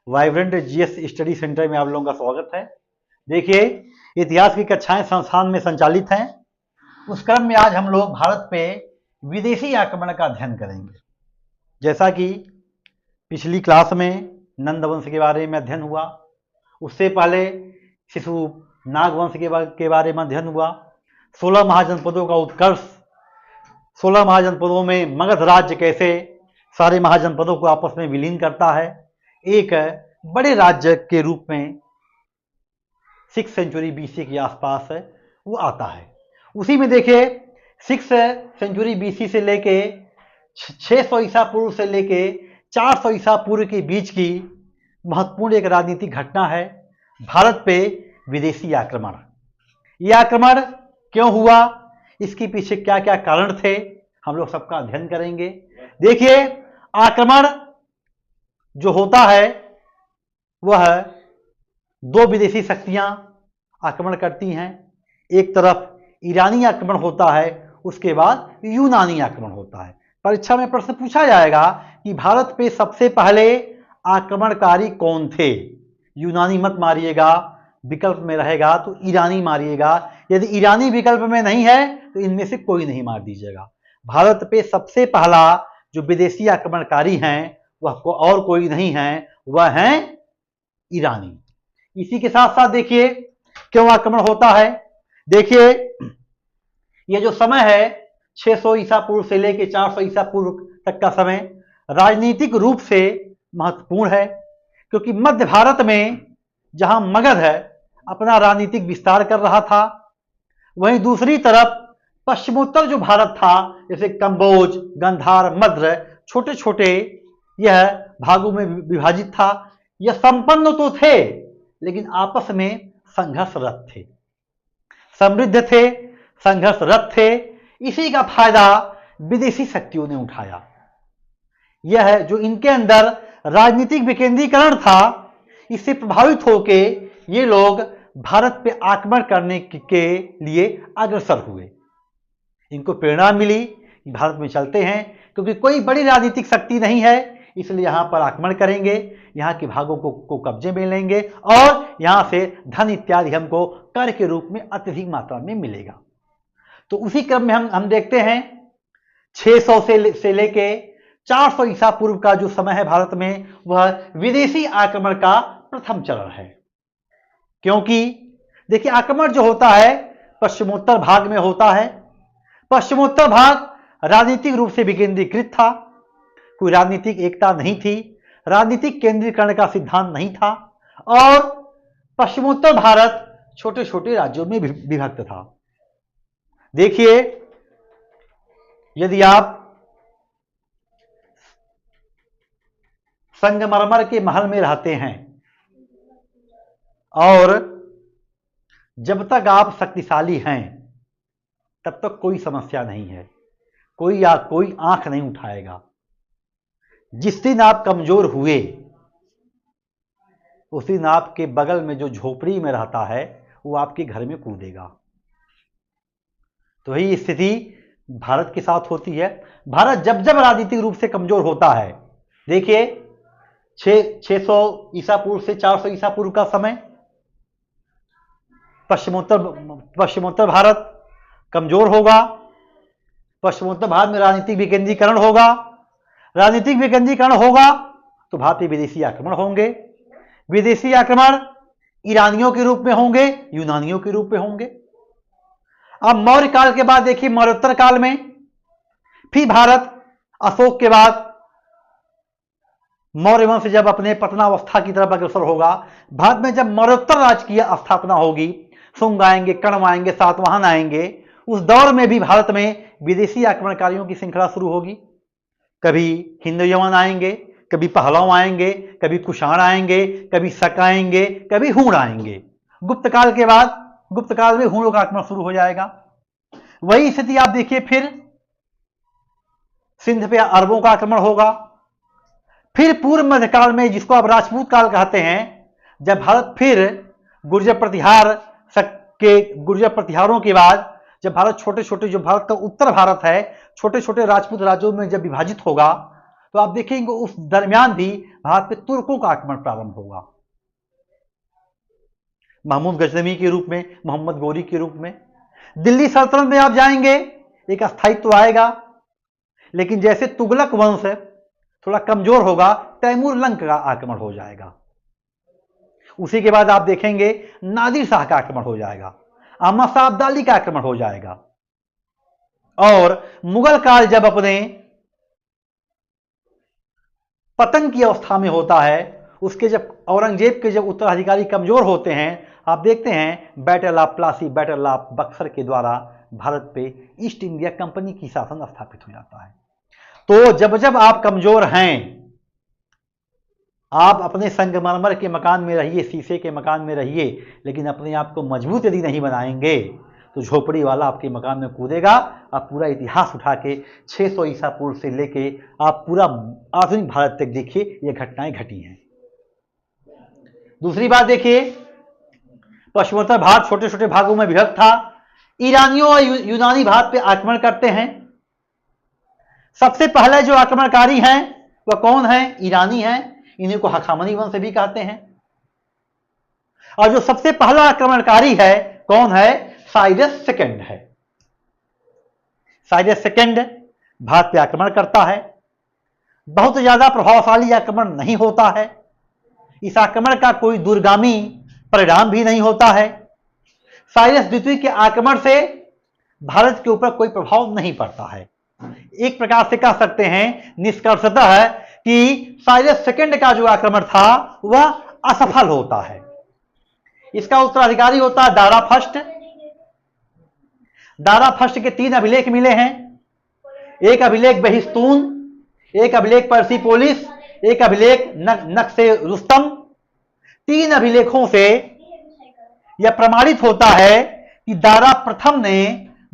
Vibrant GS study centre में आप लोगों का स्वागत है। देखिए, इतिहास की कक्षाएं संस्थान में संचालित हैं। उस क्रम में आज हम लोग भारत पे विदेशी आक्रमण का अध्ययन करेंगे। जैसा कि पिछली क्लास में नंद वंश के बारे में अध्ययन हुआ, उससे पहले शिशु नाग वंश के बारे में अध्ययन हुआ, 16 महाजनपदों का उत्कर्ष, 16 महाजनपदों में मगध राज्य कैसे सारे महाजनपदों को आपस में विलीन करता है, एक बड़े राज्य के रूप में 6 सेंचुरी बीसी के आसपास वो आता है। उसी में देखिए 6 सेंचुरी बीसी से लेके 600 ईसा पूर्व से लेके 400 ईसा पूर्व के बीच की महत्वपूर्ण एक राजनीतिक घटना है भारत पे विदेशी आक्रमण। यह आक्रमण क्यों हुआ, इसके पीछे क्या क्या कारण थे, हम लोग सबका अध्ययन करेंगे। देखिए, आक्रमण जो होता है वह दो विदेशी शक्तियां आक्रमण करती हैं। एक तरफ ईरानी आक्रमण होता है, उसके बाद यूनानी आक्रमण होता है। परीक्षा में प्रश्न पूछा जाएगा कि भारत पे सबसे पहले आक्रमणकारी कौन थे। यूनानी मत मारिएगा, विकल्प में रहेगा तो ईरानी मारिएगा। यदि ईरानी विकल्प में नहीं है तो इनमें से कोई नहीं मार दीजिएगा। भारत पे सबसे पहला जो विदेशी आक्रमणकारी हैं वह और कोई नहीं है, वह हैं ईरानी। इसी के साथ साथ देखिए क्यों आक्रमण होता है। देखिए, यह जो समय है 600 ईसा पूर्व से लेकर 400 ईसा पूर्व तक का समय राजनीतिक रूप से महत्वपूर्ण है, क्योंकि मध्य भारत में जहां मगध है अपना राजनीतिक विस्तार कर रहा था, वहीं दूसरी तरफ पश्चिमोत्तर जो भारत था जैसे कंबोज, गांधार, मद्र, छोटे छोटे यह भागों में विभाजित था। यह संपन्न तो थे लेकिन आपस में संघर्षरत थे, समृद्ध थे, संघर्षरत थे। इसी का फायदा विदेशी शक्तियों ने उठाया। यह जो इनके अंदर राजनीतिक विकेंद्रीकरण था, इससे प्रभावित होकर ये लोग भारत पे आक्रमण करने के लिए अग्रसर हुए। इनको प्रेरणा मिली, भारत में चलते हैं क्योंकि कोई बड़ी राजनीतिक शक्ति नहीं है, इसलिए यहां पर आक्रमण करेंगे, यहां के भागों को कब्जे में लेंगे और यहां से धन इत्यादि हमको कर के रूप में अत्यधिक मात्रा में मिलेगा। तो उसी क्रम में हम देखते हैं 600 से लेके 400 ईसा पूर्व का जो समय है भारत में, वह विदेशी आक्रमण का प्रथम चरण है। क्योंकि देखिए, आक्रमण जो होता है पश्चिमोत्तर भाग में होता है। पश्चिमोत्तर भाग राजनीतिक रूप से विकेंद्रीकृत था, कोई राजनीतिक एकता नहीं थी, राजनीतिक केंद्रीकरण का सिद्धांत नहीं था और पश्चिमोत्तर भारत छोटे छोटे राज्यों में विभक्त था। देखिए, यदि आप संगमरमर के महल में रहते हैं और जब तक आप शक्तिशाली हैं तब तक कोई समस्या नहीं है, कोई आंख नहीं उठाएगा। जिस दिन आप कमजोर हुए उस दिन आपके बगल में जो झोपड़ी में रहता है वो आपके घर में कूदेगा। तो यही स्थिति भारत के साथ होती है। भारत जब जब राजनीतिक रूप से कमजोर होता है, देखिए 600 ईसा पूर्व से 400 ईसा पूर्व का समय, पश्चिमोत्तर भारत कमजोर होगा, पश्चिमोत्तर भारत में राजनीतिक विकेंद्रीकरण होगा, राजनीतिक विकेंद्रीकरण होगा तो भारतीय विदेशी आक्रमण होंगे। विदेशी आक्रमण ईरानियों के रूप में होंगे, यूनानियों के रूप में होंगे। अब मौर्य काल के बाद देखिए, मौर्योत्तर काल में फिर भारत अशोक के बाद मौर्य वंश जब अपने पतनावस्था की तरफ अग्रसर होगा, भारत में जब मौर्योत्तर राज्य की स्थापना होगी, शुंग आएंगे, कण्व आएंगे, सातवाहन आएंगे, उस दौर में भी भारत में विदेशी आक्रमणकारियों की श्रृंखला शुरू होगी। कभी हिंदू यवन आएंगे, कभी पहलव आएंगे, कभी कुषाण आएंगे, कभी शक आएंगे, कभी हूण आएंगे। गुप्त काल के बाद गुप्त काल में हूणों का आक्रमण शुरू हो जाएगा। वही स्थिति आप देखिए, फिर सिंध पे अरबों का आक्रमण होगा। फिर पूर्व मध्यकाल में, जिसको आप राजपूत काल कहते हैं, जब भारत फिर गुर्जर प्रतिहारों के बाद जब भारत छोटे छोटे, जो भारत का उत्तर भारत है, छोटे छोटे राजपूत राज्यों में जब विभाजित होगा, तो आप देखेंगे उस दरमियान भी भारत पे तुर्कों का आक्रमण प्रारंभ होगा, महमूद गजनवी के रूप में, मोहम्मद गोरी के रूप में। दिल्ली सल्तनत में आप जाएंगे, एक अस्थायित्व आएगा, लेकिन जैसे तुगलक वंश थोड़ा कमजोर होगा, तैमूर लंग का आक्रमण हो जाएगा। उसी के बाद आप देखेंगे नादिर शाह का आक्रमण हो जाएगा, अहमद शाह अब्दाली का आक्रमण हो जाएगा। और मुगल काल जब अपने पतन की अवस्था में होता है, उसके जब औरंगजेब के जब उत्तराधिकारी कमजोर होते हैं, आप देखते हैं battle of Plassey, battle of Buxar के द्वारा भारत पे ईस्ट इंडिया कंपनी की शासन स्थापित हो जाता है। तो जब जब आप कमजोर हैं, आप अपने संगमरमर के मकान में रहिए, शीशे के मकान में रहिए, लेकिन अपने आप को मजबूत यदि नहीं बनाएंगे तो झोपड़ी वाला आपके मकान में कूदेगा। आप पूरा इतिहास उठा के 600 ईसा पूर्व से लेके आप पूरा आधुनिक भारत तक देखिए, ये घटनाएं घटी हैं। दूसरी बात देखिए, पश्चिमोत्तर भारत छोटे छोटे भागों में विभक्त था। ईरानियों और यूनानी भारत पे आक्रमण करते हैं। सबसे पहले जो आक्रमणकारी हैं वह कौन है? ईरानी हैं। इन्हीं को हखामनी वंश भी कहते हैं। और जो सबसे पहला आक्रमणकारी है कौन है? साइरस सेकंड है। साइरस सेकंड भारत पे आक्रमण करता है। बहुत ज्यादा प्रभावशाली आक्रमण नहीं होता है। इस आक्रमण का कोई दूरगामी परिणाम भी नहीं होता है। साइरस द्वितीय के आक्रमण से भारत के ऊपर कोई प्रभाव नहीं पड़ता है। एक प्रकार से कह सकते हैं निष्कर्षतः कि साइरस सेकंड का जो आक्रमण था वह असफल होता है। इसका उत्तराधिकारी होता है दारा फर्स्ट। दारा फर्स्ट के 3 अभिलेख मिले हैं। एक अभिलेख बहिस्तून, एक अभिलेख पर्सिपोलिस, एक अभिलेख नक्शे रुस्तम। 3 अभिलेखों से यह प्रमाणित होता है कि दारा प्रथम ने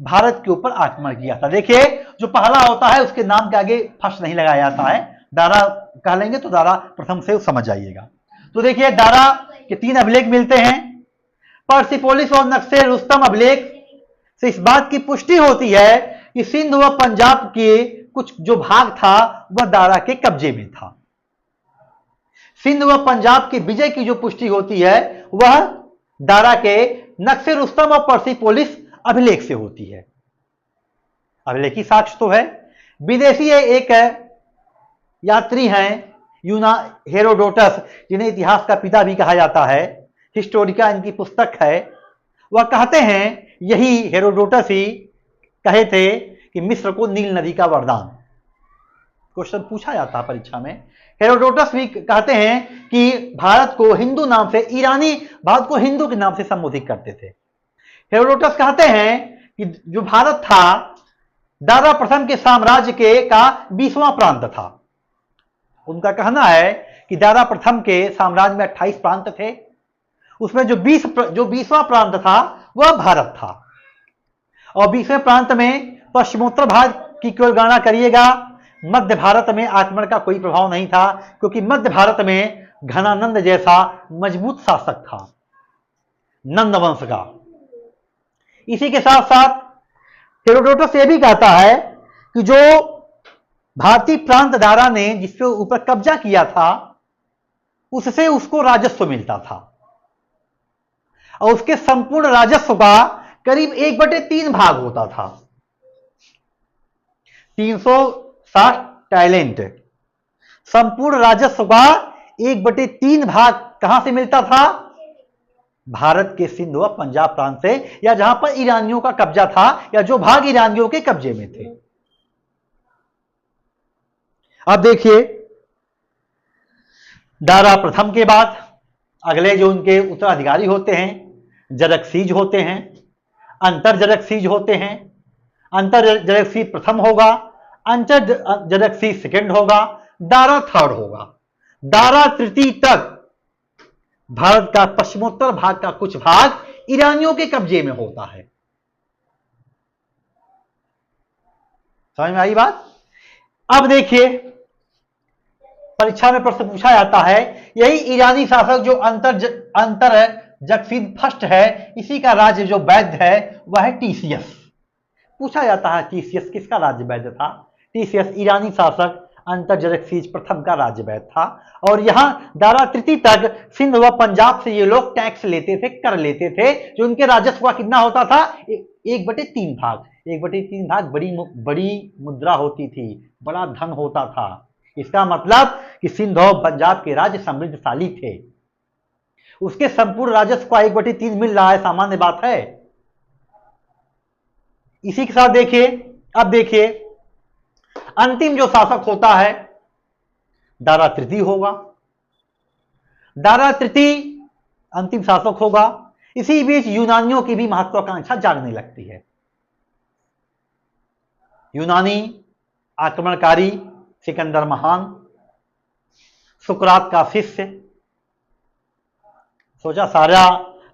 भारत के ऊपर आक्रमण किया था। देखिए, जो पहला होता है उसके नाम के आगे फर्स्ट नहीं लगाया जाता है, दारा कह लेंगे तो दारा प्रथम से समझ जाइएगा। तो देखिए, दारा के 3 अभिलेख मिलते हैं। पर्सिपोलिस और नक्शे रुस्तम अभिलेख से इस बात की पुष्टि होती है कि सिंध व पंजाब के कुछ जो भाग था वह दारा के कब्जे में था। सिंध व पंजाब के विजय की जो पुष्टि होती है वह दारा के नक्शे रुस्तम और पर्सिपोलिस अभिलेख से होती है। अभिलेखी साक्ष्य तो है। विदेशी एक यात्री हैं हेरोडोटस, जिन्हें इतिहास का पिता भी कहा जाता है, हिस्टोरिका इनकी पुस्तक है। वह कहते हैं, यही हेरोडोटस ही कहे थे कि मिस्र को नील नदी का वरदान। क्वेश्चन पूछा जाता है परीक्षा में। हेरोडोटस भी कहते हैं कि भारत को हिंदू नाम से, ईरानी भारत को हिंदू के नाम से संबोधित करते थे। हेरोडोटस कहते हैं कि जो भारत था दारा प्रथम के साम्राज्य का 20वां प्रांत था। उनका कहना है कि दारा प्रथम के साम्राज्य में 28 प्रांत थे, उसमें जो 20वां प्रांत था वह भारत था। और 20वें प्रांत में पश्चिमोत्तर भारत की केवल गणना करिएगा, मध्य भारत में आक्रमण का कोई प्रभाव नहीं था, क्योंकि मध्य भारत में घनानंद जैसा मजबूत शासक था, नंद वंश का। इसी के साथ साथ हेरोडोटस यह भी कहता है कि जो भारतीय प्रांत दारा ने जिसके ऊपर कब्जा किया था उससे उसको राजस्व मिलता था, और उसके संपूर्ण राजस्व का करीब 1/3 भाग होता था। 360 टैलेंट संपूर्ण राजस्व का 1/3 भाग कहां से मिलता था? भारत के सिंध व पंजाब प्रांत से, या जहां पर ईरानियों का कब्जा था, या जो भाग ईरानियों के कब्जे में थे। अब देखिए, दारा प्रथम के बाद अगले जो उनके उत्तराधिकारी होते हैं जरक्सीज होते हैं, अंतर जरक्सीज होते हैं। अंतर जरक्सीज प्रथम होगा, अंतर जरक्सीज सेकंड होगा, दारा थर्ड होगा। दारा तृतीय तक भारत का पश्चिमोत्तर भाग का कुछ भाग ईरानियों के कब्जे में होता है। समझ में आई बात? अब देखिए, परीक्षा में प्रश्न पूछा जाता है, यही ईरानी शासक जो अंतर जगसीद फर्स्ट है, इसी का राज्य जो वैद्य है वह है टीसीएस। पूछा जाता है टीसीएस किसका राज्य वैद्य था? टीसीएस ईरानी शासक अंतर्जरक्सीज प्रथम का राज्य वैध था और यहाँ दारा तृतीय तक सिंध व पंजाब से ये लोग टैक्स लेते थे, कर लेते थे, जो उनके राजस्व का कितना होता था, 1/3 भाग। 1/3 भाग बड़ी मुद्रा होती थी, बड़ा धन होता था। इसका मतलब कि सिंध और पंजाब के राज्य समृद्धशाली थे, उसके संपूर्ण राजस्व का 1/3 मिल रहा है, सामान्य बात है। इसी के साथ देखिए, अब देखिए अंतिम जो शासक होता है दारा तृतीय होगा। दारा तृतीय अंतिम शासक होगा। इसी बीच यूनानियों की भी महत्वाकांक्षा जागने लगती है। यूनानी आक्रमणकारी सिकंदर महान, सुकरात का शिष्य, सोचा सारा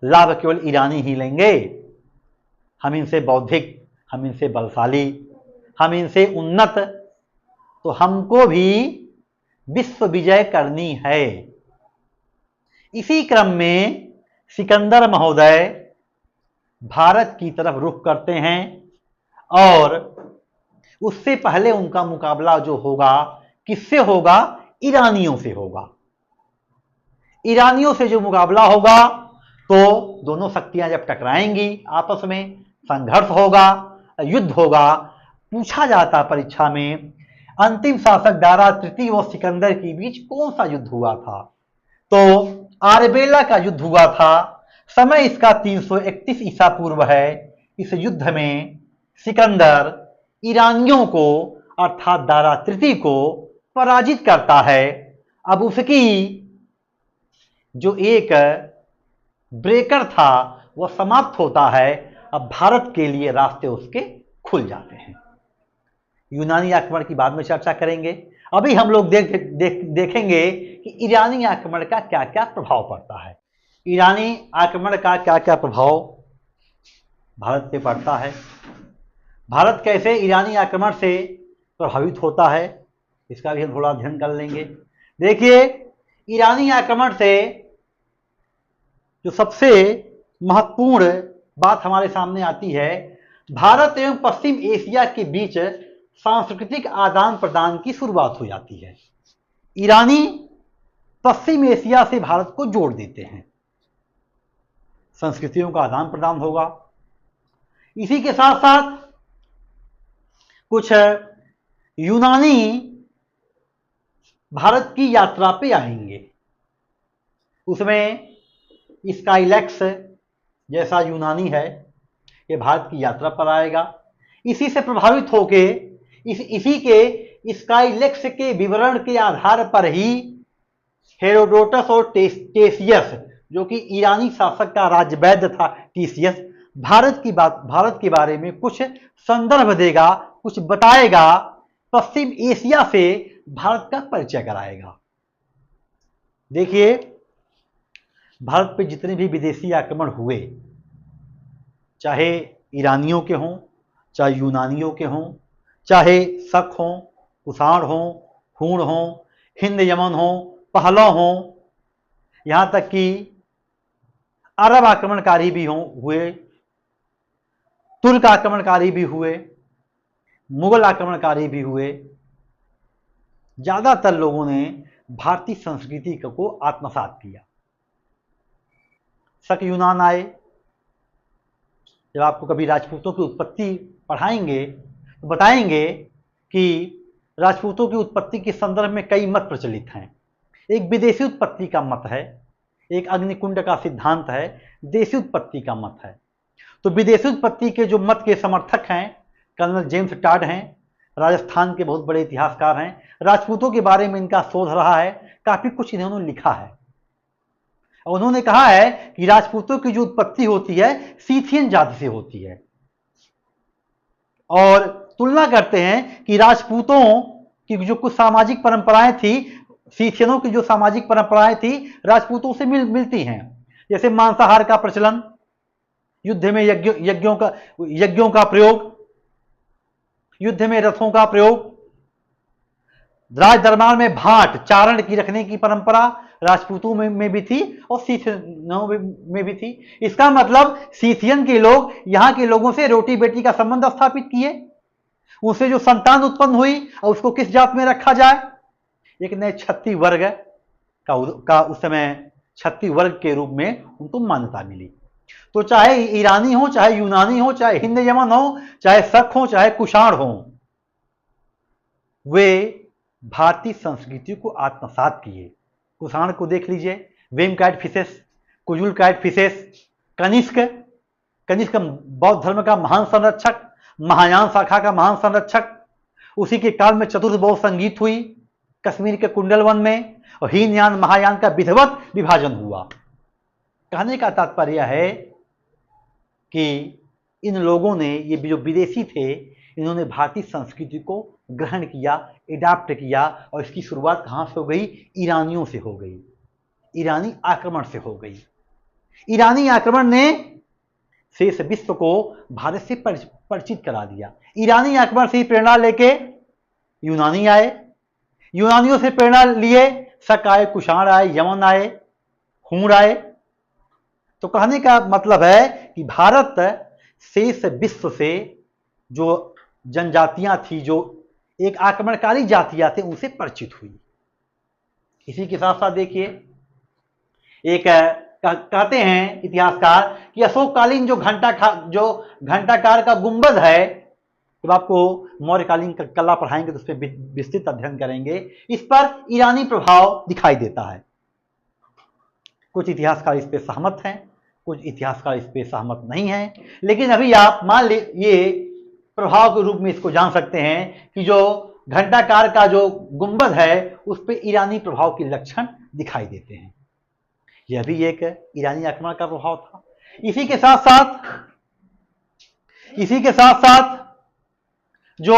लाभ केवल ईरानी ही लेंगे, हम इनसे बौद्धिक, हम इनसे बलशाली, हम इनसे उन्नत, तो हमको भी विश्व विजय करनी है। इसी क्रम में सिकंदर महोदय भारत की तरफ रुख करते हैं और उससे पहले उनका मुकाबला जो होगा किससे होगा, ईरानियों से होगा। ईरानियों से जो मुकाबला होगा तो दोनों शक्तियां जब टकराएंगी, आपस में संघर्ष होगा, युद्ध होगा। पूछा जाता परीक्षा में अंतिम शासक दारा तृतीय व सिकंदर के बीच कौन सा युद्ध हुआ था, तो आरबेला का युद्ध हुआ था। समय इसका 331 ईसा पूर्व है। इस युद्ध में सिकंदर ईरानियों को अर्थात दारा तृतीय को पराजित करता है। अब उसकी जो एक ब्रेकर था वह समाप्त होता है। अब भारत के लिए रास्ते उसके खुल जाते हैं। यूनानी आक्रमण की बाद में चर्चा करेंगे। अभी हम लोग देखेंगे कि ईरानी आक्रमण का क्या क्या प्रभाव पड़ता है। ईरानी आक्रमण का क्या क्या प्रभाव भारत पे पड़ता है, भारत कैसे ईरानी आक्रमण से प्रभावित होता है, इसका भी हम थोड़ा अध्ययन कर लेंगे। देखिए, ईरानी आक्रमण से जो सबसे महत्वपूर्ण बात हमारे सामने आती है, भारत एवं पश्चिम एशिया के बीच सांस्कृतिक आदान प्रदान की शुरुआत हो जाती है। ईरानी पश्चिम एशिया से भारत को जोड़ देते हैं, संस्कृतियों का आदान प्रदान होगा। इसी के साथ साथ कुछ यूनानी भारत की यात्रा पे आएंगे, उसमें स्काईलैक्स जैसा यूनानी है, ये भारत की यात्रा पर आएगा। इसी से प्रभावित होके इसी के स्काईलैक्स के विवरण के आधार पर ही हेरोडोटस और टेसियस, जो कि ईरानी शासक का राज्यवैद्य था टीसियस, भारत के बारे में कुछ संदर्भ देगा, कुछ बताएगा, पश्चिम एशिया से भारत का परिचय कराएगा। देखिए, भारत पे जितने भी विदेशी आक्रमण हुए, चाहे ईरानियों के हों, चाहे यूनानियों के हों, चाहे शक हों, कुषाण हों, हूण हों, हिंद यमन हों, पहलव हों, यहाँ तक कि अरब आक्रमणकारी भी हुए, तुर्क आक्रमणकारी भी हुए, मुगल आक्रमणकारी भी हुए, ज्यादातर लोगों ने भारतीय संस्कृति को आत्मसात किया। शक यूनान आए। जब आपको कभी राजपूतों की उत्पत्ति पढ़ाएंगे तो बताएंगे कि राजपूतों की उत्पत्ति के संदर्भ में कई मत प्रचलित हैं। एक विदेशी उत्पत्ति का मत है, एक अग्निकुंड का सिद्धांत है, देशी उत्पत्ति का मत है। तो विदेशी उत्पत्ति के जो मत के समर्थक हैं कर्नल जेम्स टॉड हैं, राजस्थान के बहुत बड़े इतिहासकार हैं। राजपूतों के बारे में इनका शोध रहा है, काफी कुछ इन्होंने लिखा है। उन्होंने कहा है कि राजपूतों की जो उत्पत्ति होती है सीथियन जाति से होती है, और तुलना करते हैं कि राजपूतों की जो कुछ सामाजिक परंपराएं थी, सीथियनों की जो सामाजिक परंपराएं थी राजपूतों से मिलती हैं। जैसे मांसाहार का प्रचलन, युद्ध में यज्ञों का प्रयोग, युद्ध में रथों का प्रयोग, राज दरबार में भाट चारण की रखने की परंपरा राजपूतों में भी थी और सीथियनों में भी थी। इसका मतलब सीथियन के लोग यहाँ के लोगों से रोटी बेटी का संबंध स्थापित किए, उससे जो संतान उत्पन्न हुई और उसको किस जात में रखा जाए, एक नए क्षत्रिय वर्ग का उस समय क्षत्रिय वर्ग के रूप में उनको मान्यता मिली। तो चाहे ईरानी हो, चाहे यूनानी हो, चाहे हिंद यमन हो, चाहे शक हो, चाहे कुषाण हो, वे भारतीय संस्कृति को आत्मसात किए। कुषाण को देख लीजिए, वेमकैट फिशेस, कुजुलकैट फिशेस, कनिष्क बौद्ध धर्म का महान संरक्षक, महायान शाखा का महान संरक्षक, उसी के काल में चतुर्थ बौद्ध संगीत हुई कश्मीर के कुंडलवन में, और हीनयान महायान का विधिवत विभाजन हुआ। कहने का तात्पर्य है कि इन लोगों ने, ये जो विदेशी थे, इन्होंने भारतीय संस्कृति को ग्रहण किया, एडाप्ट किया, और इसकी शुरुआत कहाँ से हो गई? ईरानियों से हो गई, ईरानी आक्रमण से हो गई। ईरानी आक्रमण ने शेष विश्व को भारत से परिचित करा दिया। ईरानी आक्रमण से प्रेरणा लेके यूनानी आए, यूनानियों से प्रेरणा लिए शक आए, कुषाण आए, यमन आए, हुण आए। तो कहने का मतलब है कि भारत शेष विश्व से जो जनजातियां थी, जो एक आक्रमणकारी जातियां थे, उनसे परिचित हुई। इसी के साथ साथ देखिए, एक कहते हैं इतिहासकार कि अशोककालीन जो घंटाकार का गुंबद है, जब आपको मौर्यकालीन कला पढ़ाएंगे तो उस पर विस्तृत अध्ययन करेंगे, इस पर ईरानी प्रभाव दिखाई देता है। कुछ इतिहासकार इस पे सहमत हैं, कुछ इतिहासकार इस पे सहमत नहीं हैं, लेकिन अभी आप मान ये प्रभाव के रूप में इसको जान सकते हैं कि जो घंटाकार का जो गुंबद है, उस पे ईरानी प्रभाव के लक्षण दिखाई देते हैं। यह भी एक ईरानी आक्रमण का प्रभाव था। इसी के साथ साथ जो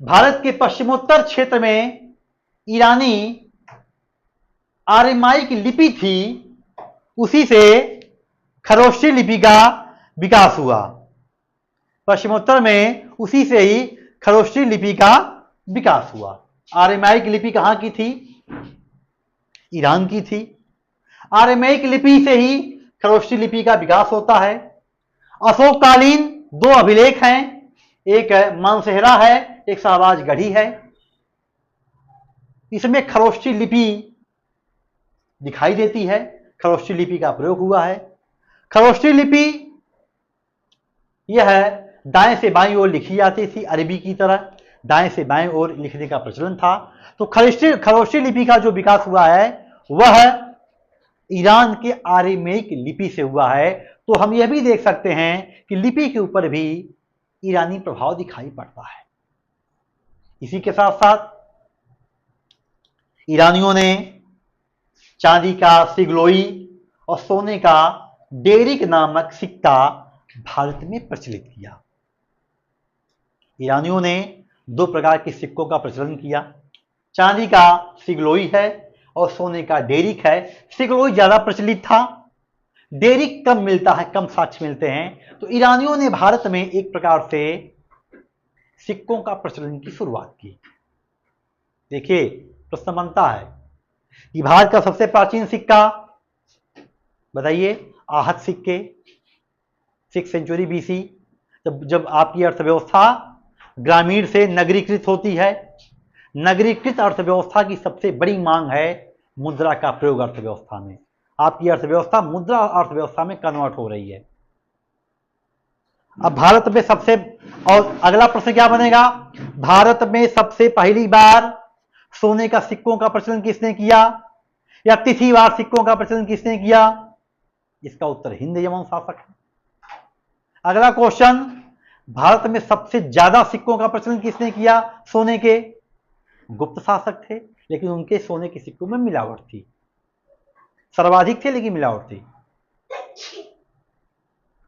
भारत के पश्चिमोत्तर क्षेत्र में ईरानी आर्यमाइक लिपि थी, उसी से खरोष्टी लिपि का विकास हुआ। पश्चिमोत्तर में उसी से ही खरोष्टी लिपि का विकास हुआ। आर्यमाइक लिपि कहाँ की थी? ईरान की थी। आर्यमाइक लिपि से ही खरोष्टी लिपि का विकास होता है। अशोककालीन दो अभिलेख हैं, एक मानसेहरा है, एक शाहबाज गढ़ी है। इसमें खरोष्टी लिपि दिखाई देती है, खरोष्टी लिपि का प्रयोग हुआ है। खरोष्टी लिपि यह दाएं से बाईं ओर लिखी जाती थी, अरबी की तरह दाएं से बाएं ओर लिखने का प्रचलन था। तो खरोष्टी लिपि का जो विकास हुआ है वह ईरान के आर्यमेइक लिपि से हुआ है। तो हम यह भी देख सकते हैं कि लिपि के ऊपर भी ईरानी प्रभाव दिखाई पड़ता है। इसी के साथ साथ ईरानियों ने चांदी का सिगलोई और सोने का डेरिक नामक सिक्का भारत में प्रचलित किया। ईरानियों ने दो प्रकार के सिक्कों का प्रचलन किया। चांदी का सिगलोई है और सोने का डेरिक है। सिगलोई ज्यादा प्रचलित था, डेरिक कम मिलता है, कम साक्ष्य मिलते हैं। तो ईरानियों ने भारत में एक प्रकार से सिक्कों का प्रचलन की शुरुआत की। देखिए, प्रश्न बनता है कि भारत का सबसे प्राचीन सिक्का बताइए। आहत सिक्के, 6th सेंचुरी BC, जब आपकी अर्थव्यवस्था ग्रामीण से नगरीकृत होती है। नगरीकृत अर्थव्यवस्था की सबसे बड़ी मांग है मुद्रा का प्रयोग अर्थव्यवस्था में। आपकी अर्थव्यवस्था मुद्रा अर्थव्यवस्था में कन्वर्ट हो रही है। अब भारत में सबसे, और अगला प्रश्न क्या बनेगा? भारत में सबसे पहली बार सोने का सिक्कों का प्रचलन किसने किया, या तिथिवार सिक्कों का प्रचलन किसने किया? इसका उत्तर हिंद यमन शासक है। अगला क्वेश्चन, भारत में सबसे ज्यादा सिक्कों का प्रचलन किसने किया सोने के? गुप्त शासक थे, लेकिन उनके सोने के सिक्कों में मिलावट थी। सर्वाधिक थे लेकिन मिलावट थी।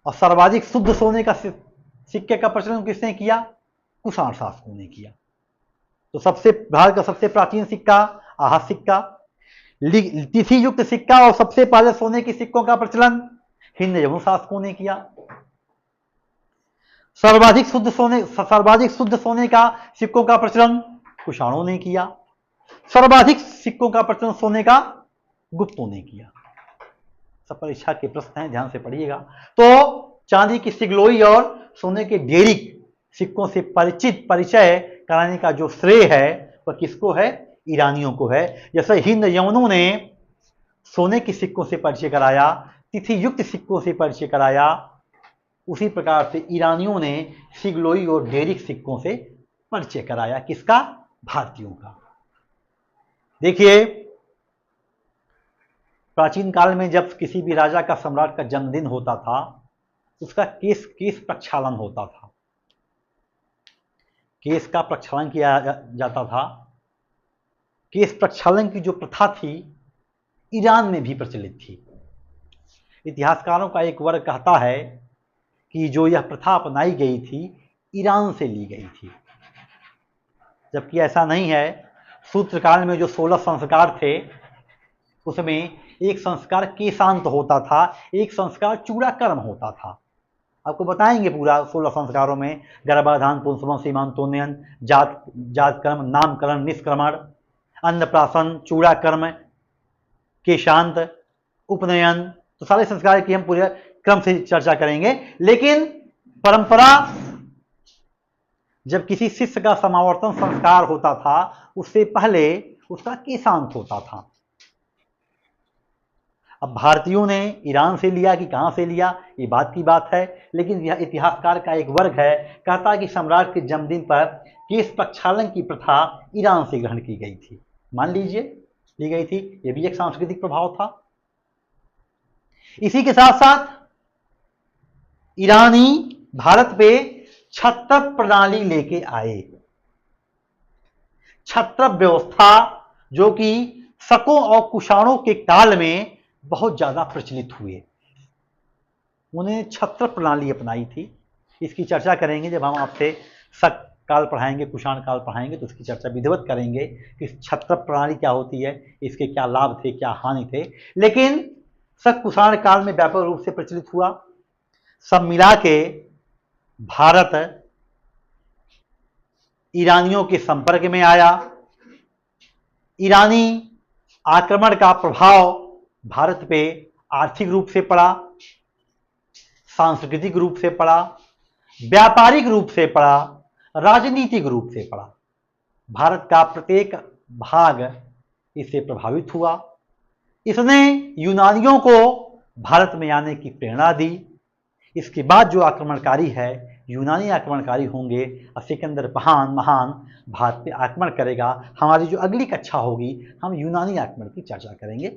और सर्वाधिक शुद्ध सोने का सिक्के का प्रचलन किसने किया? कुषाण शासकों ने किया। तो भारत का सबसे प्राचीन सिक्का आहत सिक्का, तिथि युक्त सिक्का और सबसे पहले सोने के सिक्कों का प्रचलन हिंद यमन शासकों ने किया। सर्वाधिक शुद्ध सोने का सिक्कों का प्रचलन कुषाणों ने किया। सर्वाधिक सिक्कों का प्रचलन सोने का गुप्तों ने किया। सब परीक्षा के प्रश्न हैं, ध्यान से पढ़िएगा। तो चांदी की सिगलोई और सोने के डेरिक सिक्कों से परिचय कराने का जो श्रेय है वह किसको है? ईरानियों को है। जैसे हिंद यवनों ने सोने के सिक्कों से परिचय कराया, तिथि युक्त सिक्कों से परिचय कराया, उसी प्रकार से ईरानियों ने सिग्लोई और डेरिक सिक्कों से परिचय कराया। किसका? भारतीयों का। देखिए, प्राचीन काल में जब किसी भी राजा का, सम्राट का जन्मदिन होता था, उसका केस प्रक्षालन होता था, केस का प्रक्षालन किया जाता था। केस प्रक्षालन की जो प्रथा थी ईरान में भी प्रचलित थी। इतिहासकारों का एक वर्ग कहता है कि जो यह प्रथा अपनाई गई थी ईरान से ली गई थी, जबकि ऐसा नहीं है। सूत्रकाल में जो 16 संस्कार थे उसमें एक संस्कार केशांत होता था, एक संस्कार चूड़ाकर्म होता था। आपको बताएंगे पूरा 16 संस्कारों में गर्भाधान, पुंसवन, सीमांतोन्नयन, जात कर्म, नामकरण, निष्क्रमण, अन्नप्राशन, चूड़ाकर्म, केशांत, उपनयन, तो सारे संस्कार की हम पूरे क्रम से चर्चा करेंगे। लेकिन परंपरा, जब किसी शिष्य का समावर्तन संस्कार होता था उससे पहले उसका केशांत होता था। अब भारतीयों ने ईरान से लिया कि कहां से लिया ये बात की बात है, लेकिन यह इतिहासकार का एक वर्ग है कहता है कि सम्राट के जन्मदिन पर केश प्रक्षालन की प्रथा ईरान से ग्रहण की गई थी। मान लीजिए ली गई थी, यह भी एक सांस्कृतिक प्रभाव था। इसी के साथ साथ ईरानी भारत पे छत्रप प्रणाली लेके आए। छत्रप व्यवस्था जो कि शकों और कुषाणों के काल में बहुत ज्यादा प्रचलित हुए, उन्हें छत्रप प्रणाली अपनाई थी। इसकी चर्चा करेंगे जब हम आपसे शक काल पढ़ाएंगे, कुषाण काल पढ़ाएंगे तो उसकी चर्चा विधिवत करेंगे कि छत्रप प्रणाली क्या होती है, इसके क्या लाभ थे, क्या हानि थे। लेकिन शक कुषाण काल में व्यापक रूप से प्रचलित हुआ। सब मिला के भारत ईरानियों के संपर्क में आया। ईरानी आक्रमण का प्रभाव भारत पे आर्थिक रूप से पड़ा, सांस्कृतिक रूप से पड़ा, व्यापारिक रूप से पड़ा, राजनीतिक रूप से पड़ा। भारत का प्रत्येक भाग इससे प्रभावित हुआ। इसने यूनानियों को भारत में आने की प्रेरणा दी। इसके बाद जो आक्रमणकारी है, यूनानी आक्रमणकारी होंगे और सिकंदर महान भारत पे आक्रमण करेगा। हमारी जो अगली कक्षा होगी हम यूनानी आक्रमण की चर्चा करेंगे।